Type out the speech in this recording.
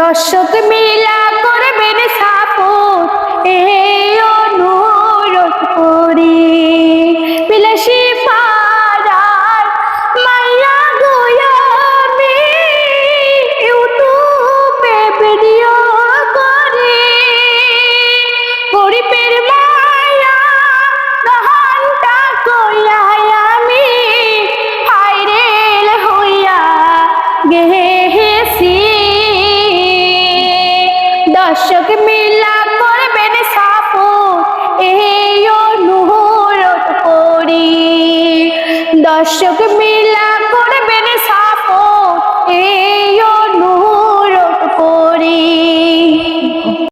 দর্শক মিলা করবেন সাপোর্ট, এই অনুরোধ করি। বিলাসী পাড়ার মাইয়া গো আমি ইউটিউবে ভিডিও করি। গরিবের মায়া গানটা কইয়া আমি ভাইরাল হইয়া গেছি। দর্শক মিলা করবেন সাপোর্ট, এই অনুরোধ করি। দর্শক